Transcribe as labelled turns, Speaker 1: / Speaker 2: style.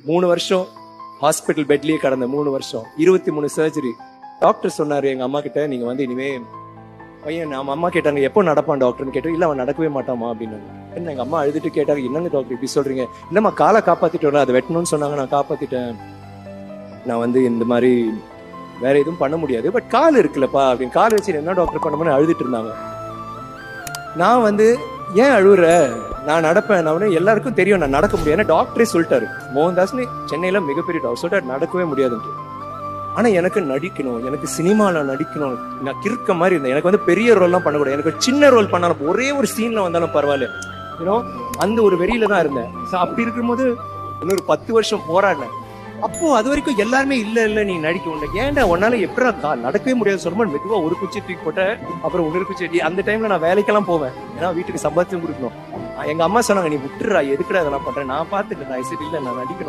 Speaker 1: 3 வருஷம் ஹாஸ்பிட்டல் பெட்லயே கடந்த 3 வருஷம் 23 சர்ஜரி. டாக்டர் சொன்னாரு எங்க அம்மா கிட்ட, நீங்க வந்து இனிமே பையன், நம்ம அம்மா கேட்டாங்க எப்போ நடப்பான் டாக்டர்னு கேட்டோம். இல்ல அவன் நடக்கவே மாட்டாமா அப்படின்னு. என்ன எங்க அம்மா அழுதுட்டு கேட்டாங்க, என்னங்க டாக்டர் இப்படி சொல்றீங்க? இல்லம்மா காலை காப்பாத்திட்டோம்ல, அதை வெட்டணும்னு சொன்னாங்க, நான் காப்பாத்திட்டேன். நான் வந்து இந்த மாதிரி வேற எதுவும் பண்ண முடியாது, பட் கால் இருக்குல்லப்பா அப்படின்னு. கால் வச்சு என்ன டாக்டர் பண்ணணும்னு அழுதுட்டு இருந்தாங்க. நான் வந்து ஏன் அழுகுற, நான் நடப்பேன். நான் எல்லாருக்கும் தெரியும் நான் நடக்க முடியாது. ஏன்னா டாக்டரே சொல்லிட்டாரு, மோகன்தாஸ்னு சென்னையில மிகப்பெரிய டாக்டர் சொல்லிட்டாரு நடக்கவே முடியாதுன்ட்டு. ஆனா எனக்கு நடிக்கணும், எனக்கு சினிமால நடிக்கணும். நான் கிறுக்க மாதிரி இருந்தேன். எனக்கு வந்து பெரிய ரோல்லாம் பண்ணக்கூடாது, எனக்கு சின்ன ரோல் பண்ணாலும் ஒரே ஒரு சீன்ல வந்தாலும் பரவாயில்ல, யூனோ அந்த ஒரு வெறியில தான் இருந்தேன். அப்படி இருக்கும்போது இன்னொரு 10 வருஷம் போராடினேன். அப்போ அது வரைக்கும் எல்லாருமே இல்ல இல்ல நீ நடிக்க உண்டு, ஏன்டா உன்னால எப்படா நடக்கவே முடியாது சொல்லும்போது மெதுவா ஒரு குச்சி தூக்கி போட்ட, அப்புறம் இன்னொரு குச்சி. அந்த டைம்ல நான் வேலைக்கெல்லாம் போவேன், ஏன்னா வீட்டுக்கு சம்பாத்தியம் கொடுக்கணும். எங்க அம்மா சொன்னாங்க, நீ விட்டுறா, எதுக்குடா இதெல்லாம் பண்றேன், நான் பாத்துட்டேன். நான் சரி இல்ல நான் நடிக்கணும்.